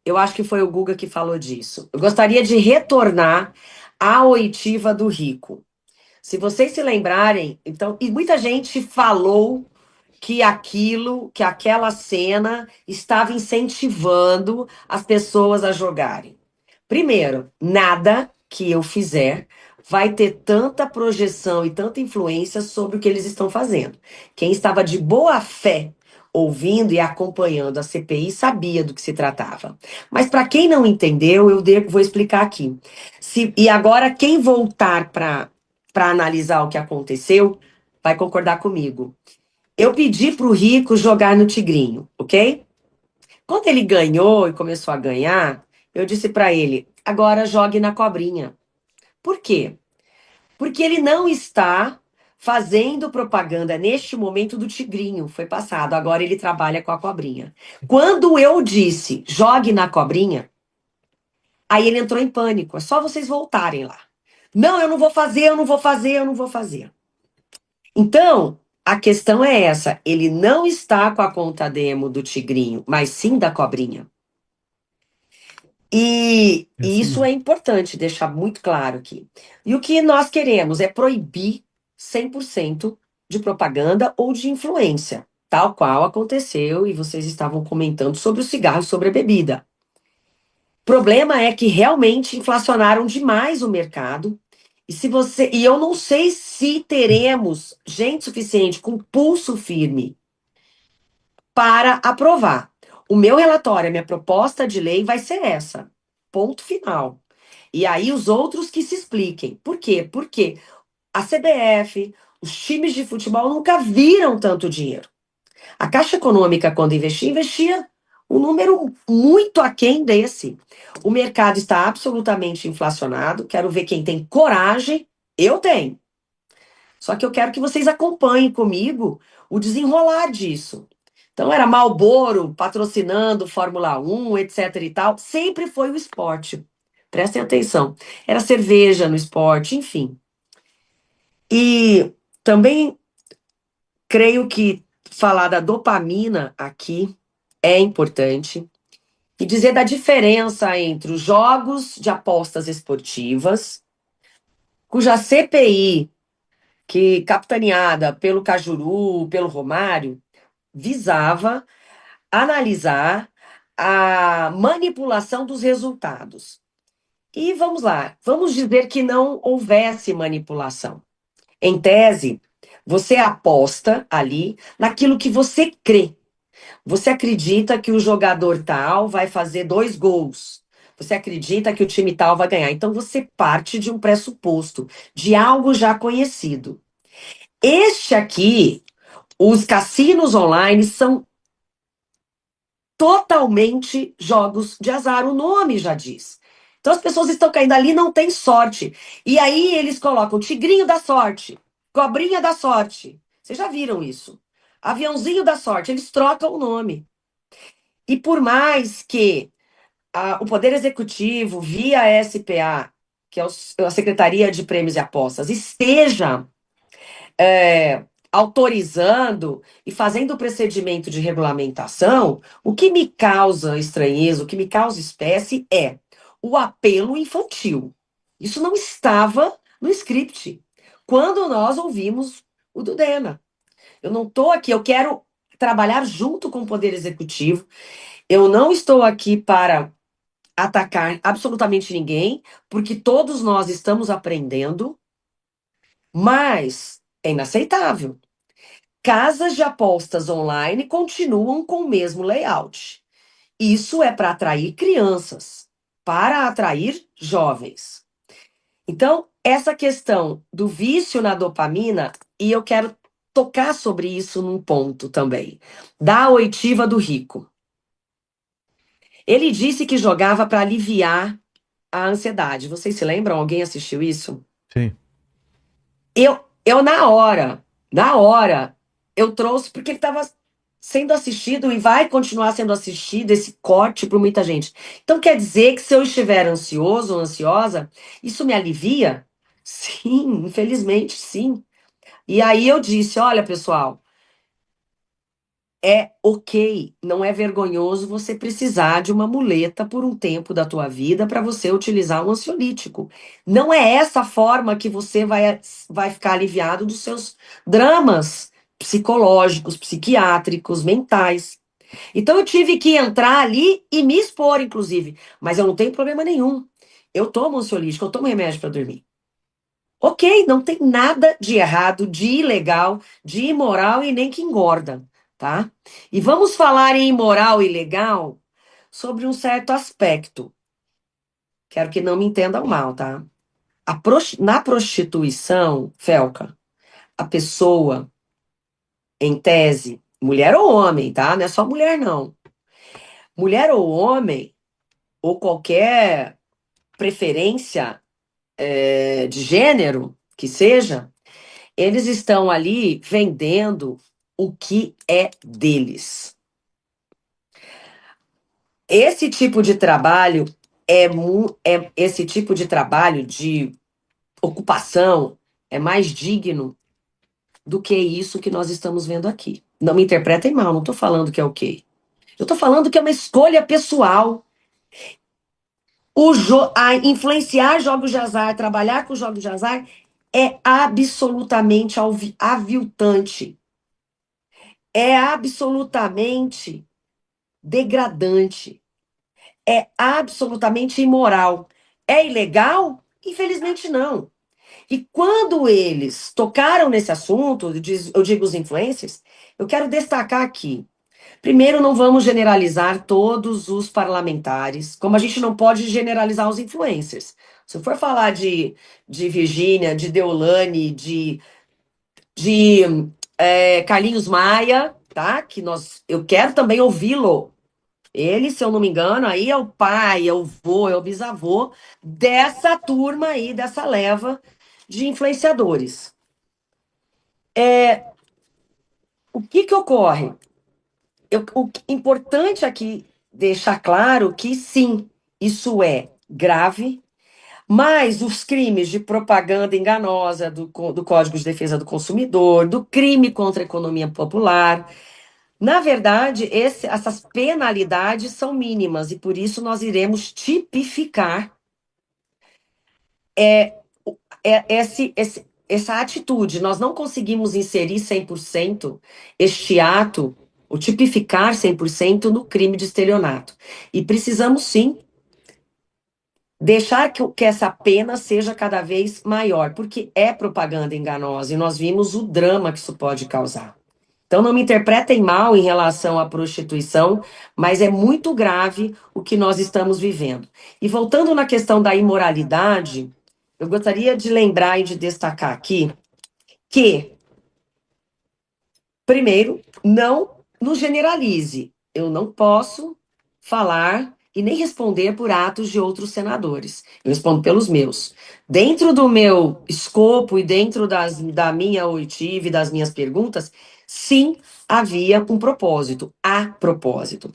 Eu acho que foi o Guga que falou disso. Eu gostaria de retornar à oitiva do rico. Se vocês se lembrarem, então, e muita gente falou que aquela cena estava incentivando as pessoas a jogarem. Primeiro, nada que eu fizer vai ter tanta projeção e tanta influência sobre o que eles estão fazendo. Quem estava de boa fé ouvindo e acompanhando a CPI sabia do que se tratava. Mas para quem não entendeu, vou explicar aqui. E agora, quem voltar para analisar o que aconteceu, vai concordar comigo. Eu pedi para o Rico jogar no Tigrinho, ok? Quando ele ganhou e começou a ganhar, eu disse para ele: agora jogue na cobrinha. Por quê? Porque ele não está fazendo propaganda neste momento do Tigrinho. Foi passado, agora ele trabalha com a cobrinha. Quando eu disse jogue na cobrinha, aí ele entrou em pânico. É só vocês voltarem lá. Não, eu não vou fazer, eu não vou fazer, eu não vou fazer. Então, a questão é essa: ele não está com a conta demo do Tigrinho, mas sim da cobrinha. E Isso isso é mesmo. importante deixar muito claro aqui. E o que nós queremos é proibir 100% de propaganda ou de influência, tal qual aconteceu e vocês estavam comentando sobre o cigarro e sobre a bebida. O problema é que realmente inflacionaram demais o mercado. E eu não sei se teremos gente suficiente com pulso firme para aprovar. O meu relatório, a minha proposta de lei vai ser essa. Ponto final. E aí os outros que se expliquem. Por quê? Porque a CBF, os times de futebol nunca viram tanto dinheiro. A Caixa Econômica, quando investia um número muito aquém desse. O mercado está absolutamente inflacionado. Quero ver quem tem coragem. Eu tenho. Só que eu quero que vocês acompanhem comigo o desenrolar disso. Então era Marlboro patrocinando Fórmula 1, etc e tal. Sempre foi o esporte. Prestem atenção. Era cerveja no esporte, enfim. E também creio que falar da dopamina aqui é importante e dizer da diferença entre os jogos de apostas esportivas, cuja CPI, que capitaneada pelo Cajuru, pelo Romário, visava analisar a manipulação dos resultados. E vamos lá, vamos dizer que não houvesse manipulação. Em tese, você aposta ali naquilo que você crê. Você acredita que o jogador tal vai fazer 2 gols. Você acredita que o time tal vai ganhar. Então você parte de um pressuposto, de algo já conhecido. Este aqui, os cassinos online são totalmente jogos de azar, o nome já diz. Então as pessoas estão caindo ali, não tem sorte. E aí eles colocam tigrinho da sorte, cobrinha da sorte. Vocês já viram isso? Aviãozinho da sorte, eles trocam o nome. E por mais que o Poder Executivo, via a SPA, que é a Secretaria de Prêmios e Apostas, esteja autorizando e fazendo o procedimento de regulamentação, o que me causa estranheza, o que me causa espécie é o apelo infantil. Isso não estava no script. Quando nós ouvimos o do Dena. Eu não estou aqui, eu quero trabalhar junto com o Poder Executivo. Eu não estou aqui para atacar absolutamente ninguém, porque todos nós estamos aprendendo, mas é inaceitável. Casas de apostas online continuam com o mesmo layout. Isso é para atrair crianças, para atrair jovens. Então, essa questão do vício na dopamina, e eu quero tocar sobre isso num ponto também, da oitiva do rico. Ele disse que jogava para aliviar a ansiedade. Vocês se lembram? Alguém assistiu isso? Sim. Eu na hora, eu trouxe, porque ele estava sendo assistido e vai continuar sendo assistido esse corte por muita gente. Então quer dizer que se eu estiver ansioso ou ansiosa, isso me alivia? Sim, infelizmente, sim. E aí eu disse: olha, pessoal, É ok, não é vergonhoso você precisar de uma muleta por um tempo da tua vida para você utilizar um ansiolítico. Não é essa forma que você vai ficar aliviado dos seus dramas psicológicos, psiquiátricos, mentais. Então eu tive que entrar ali e me expor, inclusive. Mas eu não tenho problema nenhum. Eu tomo ansiolítico, eu tomo remédio para dormir. Ok, não tem nada de errado, de ilegal, de imoral e nem que engorda, tá? E vamos falar em imoral e legal sobre um certo aspecto. Quero que não me entendam mal, tá? Na prostituição, Felca, a pessoa, em tese, mulher ou homem, tá? Não é só mulher, não. Mulher ou homem, ou qualquer preferência, de gênero que seja, eles estão ali vendendo o que é deles. Esse tipo de trabalho esse tipo de trabalho de ocupação é mais digno do que isso que nós estamos vendo aqui. Não me interpretem mal, não estou falando que é ok. Eu estou falando que é uma escolha pessoal. A influenciar jogos de azar, trabalhar com jogos de azar é absolutamente aviltante. É absolutamente degradante, é absolutamente imoral. É ilegal? Infelizmente não. E quando eles tocaram nesse assunto, eu digo os influencers, eu quero destacar aqui. Primeiro, não vamos generalizar todos os parlamentares, como a gente não pode generalizar os influencers. Se eu for falar de Virgínia, de Deolane, de Carlinhos Maia, tá? Eu quero também ouvi-lo. Ele, se eu não me engano, aí é o pai, é o vô, é o bisavô dessa turma aí, dessa leva de influenciadores. O que que ocorre? O importante aqui deixar claro que sim, isso é grave, mas os crimes de propaganda enganosa do Código de Defesa do Consumidor, do crime contra a economia popular, na verdade, essas penalidades são mínimas e por isso nós iremos tipificar essa atitude. Nós não conseguimos inserir 100% este ato, o tipificar 100% no crime de estelionato. E precisamos sim deixar que essa pena seja cada vez maior, porque é propaganda enganosa e nós vimos o drama que isso pode causar. Então, não me interpretem mal em relação à prostituição, mas é muito grave o que nós estamos vivendo. E voltando na questão da imoralidade, eu gostaria de lembrar e de destacar aqui que, primeiro, não nos generalize. Eu não posso falar e nem responder por atos de outros senadores. Eu respondo pelos meus. Dentro do meu escopo e dentro da minha oitiva e das minhas perguntas, sim, havia um propósito, há propósito.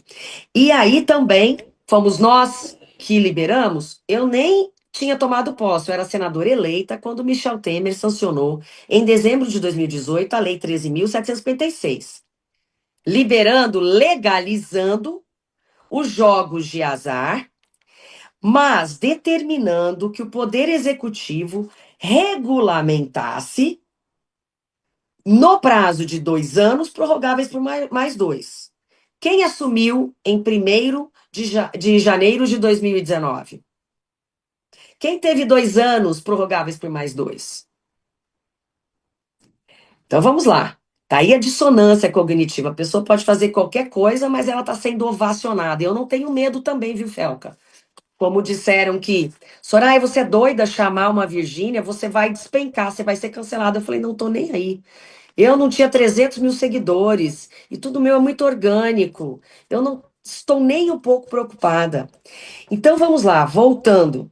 E aí também fomos nós que liberamos. Eu nem tinha tomado posse, eu era senadora eleita quando Michel Temer sancionou, em dezembro de 2018, a Lei 13.756, liberando, legalizando os jogos de azar, mas determinando que o Poder Executivo regulamentasse no prazo de 2 anos, prorrogáveis por mais 2. Quem assumiu em 1º de janeiro de 2019? Quem teve 2 anos prorrogáveis por mais 2? Então vamos lá. Tá aí a dissonância cognitiva. A pessoa pode fazer qualquer coisa, mas ela está sendo ovacionada. Eu não tenho medo também, viu, Felca? Como disseram que, Soraya, você é doida chamar uma Virgínia, você vai despencar, você vai ser cancelada. Eu falei, não tô nem aí. Eu não tinha 300 mil seguidores e tudo meu é muito orgânico. Eu não estou nem um pouco preocupada. Então vamos lá, voltando.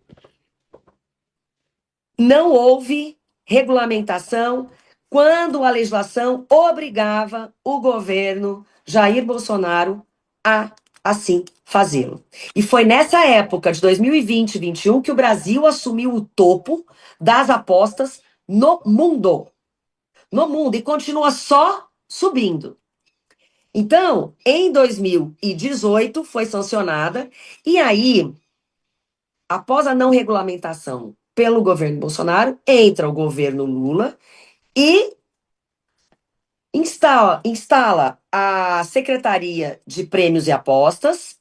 Não houve regulamentação quando a legislação obrigava o governo Jair Bolsonaro a assim fazê-lo. E foi nessa época de 2020 e 2021 que o Brasil assumiu o topo das apostas no mundo. No mundo, e continua só subindo. Então, em 2018 foi sancionada, e aí, após a não regulamentação pelo governo Bolsonaro, entra o governo Lula e instala a Secretaria de Prêmios e Apostas,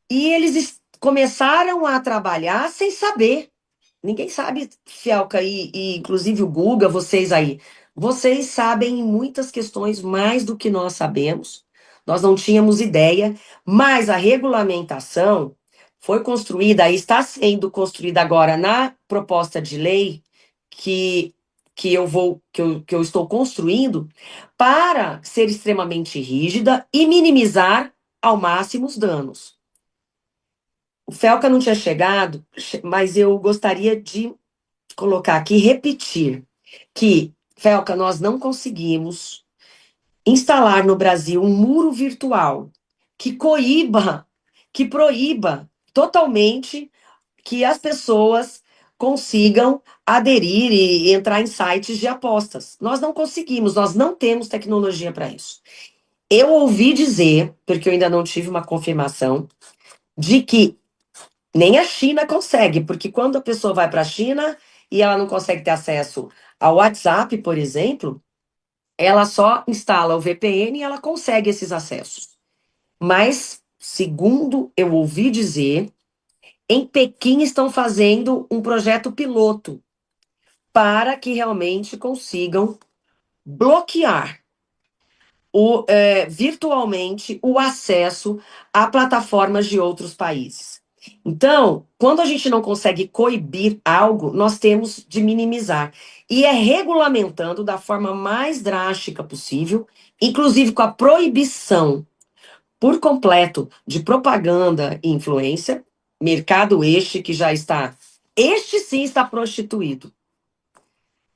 e eles começaram a trabalhar sem saber. Ninguém sabe, Fielca, e inclusive o Guga, vocês aí. Vocês sabem em muitas questões mais do que nós sabemos. Nós não tínhamos ideia, mas a regulamentação foi construída e está sendo construída agora na proposta de lei que, que eu estou construindo para ser extremamente rígida e minimizar ao máximo os danos. O Felca não tinha chegado, mas eu gostaria de colocar aqui, repetir, que, Felca, nós não conseguimos instalar no Brasil um muro virtual que coíba, que proíba totalmente que as pessoas consigam aderir e entrar em sites de apostas. Nós não conseguimos, nós não temos tecnologia para isso. Eu ouvi dizer, porque eu ainda não tive uma confirmação, de que nem a China consegue, porque quando a pessoa vai para a China e ela não consegue ter acesso ao WhatsApp, por exemplo, ela só instala o VPN e ela consegue esses acessos. Mas, segundo eu ouvi dizer, em Pequim estão fazendo um projeto piloto para que realmente consigam bloquear virtualmente o acesso a plataformas de outros países. Então, quando a gente não consegue coibir algo, nós temos de minimizar. E é regulamentando da forma mais drástica possível, inclusive com a proibição por completo de propaganda e influência, mercado este que já está. Este sim está prostituído.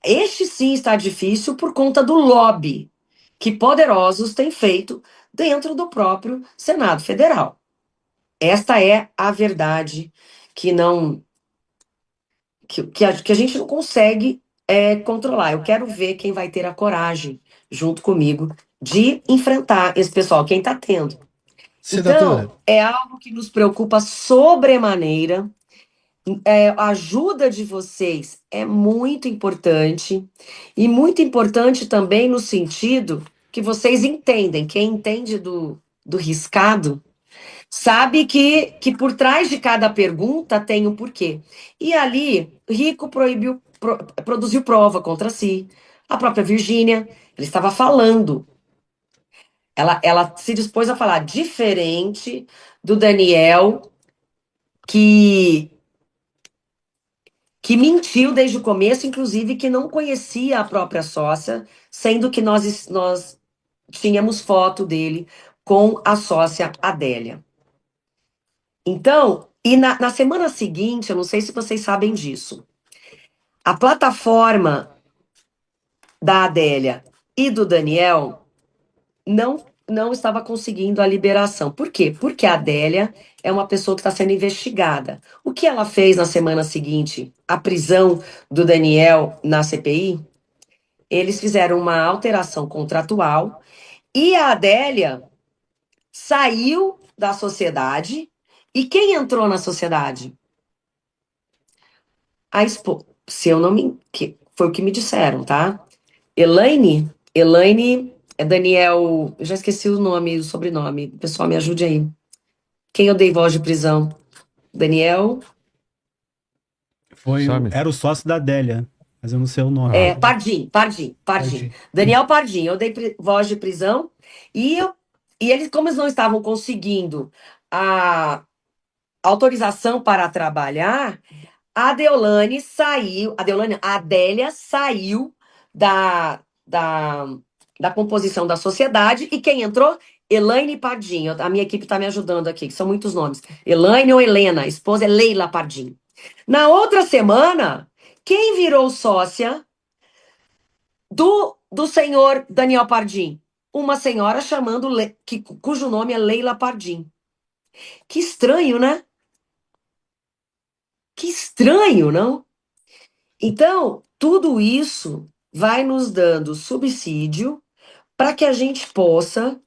Este sim está difícil por conta do lobby que poderosos têm feito dentro do próprio Senado Federal. Esta é a verdade que não que a gente não consegue controlar. Eu quero ver quem vai ter a coragem, junto comigo, de enfrentar esse pessoal, quem está tendo. Senadora, Então, é algo que nos preocupa sobremaneira. A ajuda de vocês é muito importante, e muito importante também no sentido que vocês entendem. Quem entende do riscado sabe que por trás de cada pergunta tem um porquê. E ali, Rico produziu prova contra si. A própria Virgínia, ele estava falando. Ela se dispôs a falar diferente do Daniel, que mentiu desde o começo, inclusive que não conhecia a própria sócia, sendo que nós tínhamos foto dele com a sócia Adélia. Então, e na semana seguinte, eu não sei se vocês sabem disso, a plataforma da Adélia e do Daniel não estava conseguindo a liberação. Por quê? Porque a Adélia é uma pessoa que está sendo investigada. O que ela fez na semana seguinte, a prisão do Daniel na CPI, eles fizeram uma alteração contratual e a Adélia saiu da sociedade. E quem entrou na sociedade? A esposa. Se eu não me. Foi o que me disseram, tá? Elaine é Daniel. Eu já esqueci o nome, o sobrenome. Pessoal, me ajude aí. Quem eu dei voz de prisão? Daniel. era o sócio da Adélia, mas eu não sei o nome. Pardim. Daniel Pardim. Eu dei voz de prisão e, e eles, como eles não estavam conseguindo a autorização para trabalhar, a Adélia saiu da, da, da composição da sociedade e quem entrou? Elaine Pardim. A minha equipe está me ajudando aqui, que são muitos nomes. Elaine ou Helena, a esposa é Leila Pardim. Na outra semana, quem virou sócia do senhor Daniel Pardim? Uma senhora cujo nome é Leila Pardim. Que estranho, né? Que estranho, não? Então, tudo isso vai nos dando subsídio para que a gente possa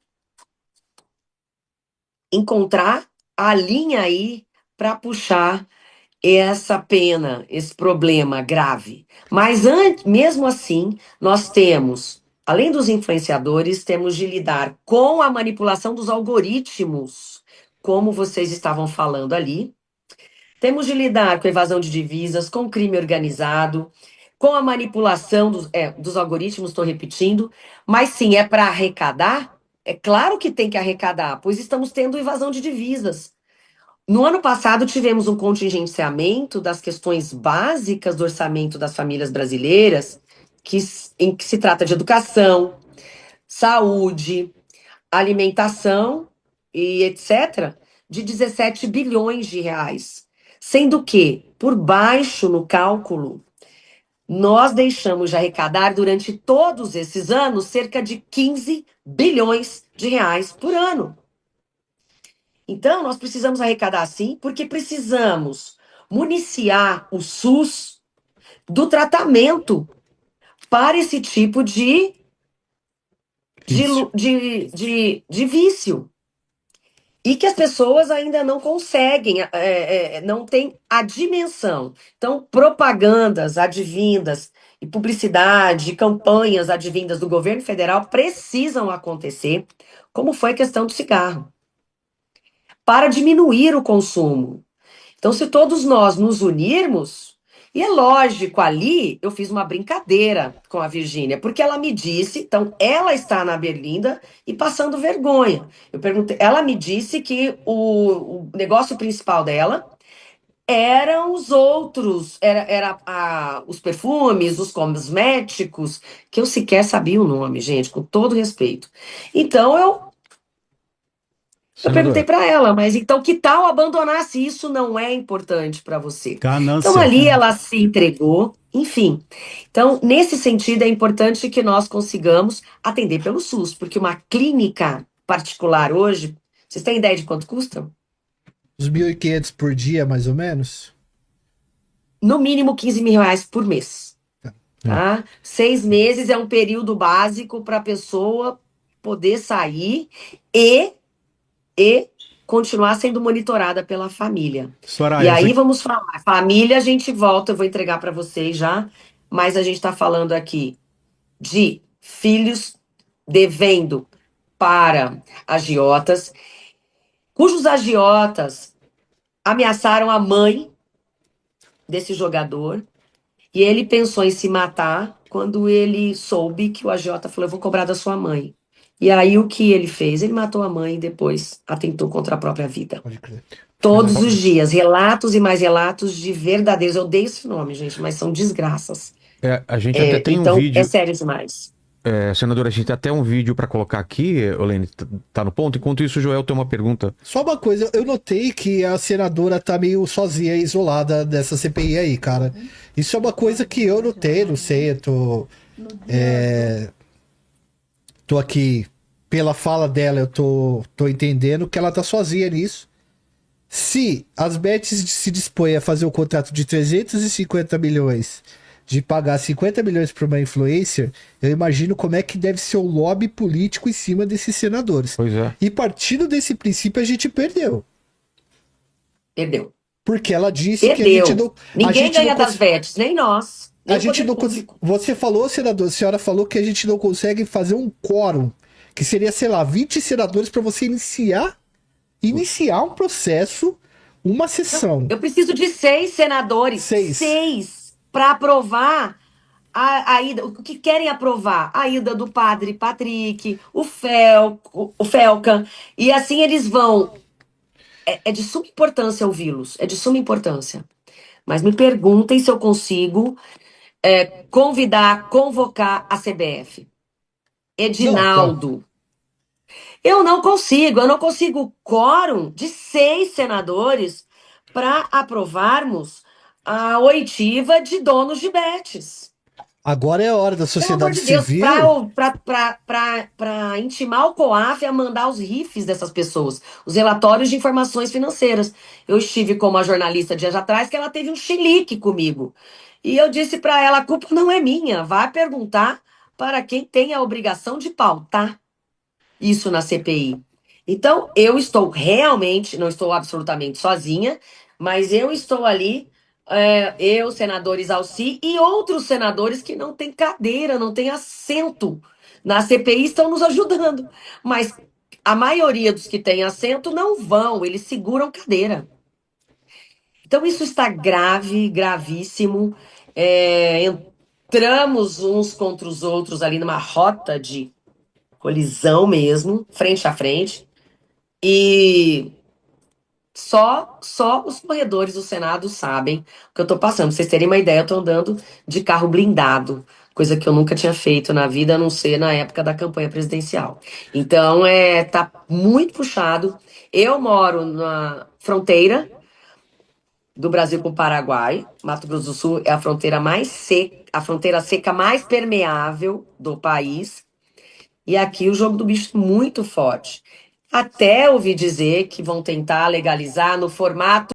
encontrar a linha aí para puxar essa pena, esse problema grave. Mas mesmo assim, nós temos, além dos influenciadores, temos de lidar com a manipulação dos algoritmos, como vocês estavam falando ali. Temos de lidar com evasão de divisas, com crime organizado, com a manipulação dos algoritmos, estou repetindo. Mas sim, é para arrecadar? É claro que tem que arrecadar, pois estamos tendo evasão de divisas. No ano passado, tivemos um contingenciamento das questões básicas do orçamento das famílias brasileiras, em que se trata de educação, saúde, alimentação e etc., de 17 bilhões de reais. Sendo que, por baixo no cálculo, nós deixamos de arrecadar durante todos esses anos cerca de 15 bilhões de reais por ano. Então, nós precisamos arrecadar sim, porque precisamos municiar o SUS do tratamento para esse tipo Vício. de vício. E que as pessoas ainda não conseguem, não têm a dimensão. Então, propagandas advindas e publicidade, campanhas advindas do governo federal precisam acontecer, como foi a questão do cigarro, para diminuir o consumo. Então, se todos nós nos unirmos, e é lógico, ali eu fiz uma brincadeira com a Virgínia, porque ela me disse, então ela está na Berlinda e passando vergonha. Eu perguntei, ela me disse que o negócio principal dela eram os outros, os perfumes, os cosméticos, que eu sequer sabia o nome, gente, com todo respeito. Então eu perguntei Senadora, para ela, mas então que tal abandonar se isso não é importante para você? Então Ganância. ali ela se entregou, enfim. Então, nesse sentido, é importante que nós consigamos atender pelo SUS, porque uma clínica particular hoje, vocês têm ideia de quanto custa? Uns 1.500 por dia, mais ou menos? No mínimo 15 mil reais por mês. Tá? 6 meses é um período básico para a pessoa poder sair e continuar sendo monitorada pela família. E Soraya, aí você... vamos falar, família a gente volta, eu vou entregar para vocês já, mas a gente está falando aqui de filhos devendo para agiotas, cujos agiotas ameaçaram a mãe desse jogador, e ele pensou em se matar quando ele soube que o agiota falou, eu vou cobrar da sua mãe. E aí o que ele fez? Ele matou a mãe e depois atentou contra a própria vida. Pode crer. Todos os Finalmente. dias, relatos e mais relatos de verdadeiros. Eu odeio esse nome, gente, mas são desgraças. a gente até tem um Então, é vídeo, sério demais. senadora, a gente tem até um vídeo para colocar aqui, Olene, tá no ponto. Enquanto isso, o Joel tem uma pergunta. Só uma coisa, eu notei que a senadora tá meio sozinha, isolada dessa CPI aí, cara. Isso é uma coisa que eu notei, não sei, eu tô aqui, pela fala dela, eu tô entendendo que ela tá sozinha nisso. Se as Bets se dispõem a fazer um contrato de 350 milhões, de pagar 50 milhões para uma influencer, eu imagino como é que deve ser o lobby político em cima desses senadores. Pois é. E partindo desse princípio, a gente perdeu. Perdeu. Porque ela disse que Perdeu. Ninguém ganha das cons- bets, nem nós. Nem a o gente poder não público. Você falou, senador, a senhora falou que a gente não consegue fazer um quórum, que seria, sei lá, 20 senadores para você iniciar um processo, uma sessão. Eu preciso de 6 senadores. 6. 6 para aprovar a ida. O que querem aprovar? A ida do padre Patrick, o Felca. E assim eles vão. É de suma importância ouvi-los. É de suma importância. Mas me perguntem se eu consigo convocar a CBF. Não, tá. Edinaldo. Eu não consigo quórum de 6 senadores para aprovarmos a oitiva de donos de bets. Agora é a hora da Pelo amor sociedade de Deus, civil. para intimar o COAF a mandar os RIFs dessas pessoas, os relatórios de informações financeiras. Eu estive com uma jornalista dias atrás que ela teve um chilique comigo. E eu disse para ela: a culpa não é minha, vá perguntar para quem tem a obrigação de pautar isso na CPI. Então, eu estou realmente, não estou absolutamente sozinha, mas eu estou ali, eu, senador Isalci, e outros senadores que não têm cadeira, não têm assento na CPI estão nos ajudando. Mas a maioria dos que têm assento não vão, eles seguram cadeira. Então, isso está grave, gravíssimo. Entramos uns contra os outros ali numa rota de colisão mesmo, frente a frente. E só os corredores do Senado sabem o que eu tô passando. Pra vocês terem uma ideia, eu tô andando de carro blindado, coisa que eu nunca tinha feito na vida, a não ser na época da campanha presidencial. Então, tá muito puxado. Eu moro na fronteira do Brasil com o Paraguai. Mato Grosso do Sul é a fronteira mais seca, a fronteira seca mais permeável do país. E aqui o jogo do bicho é muito forte. Até ouvi dizer que vão tentar legalizar no formato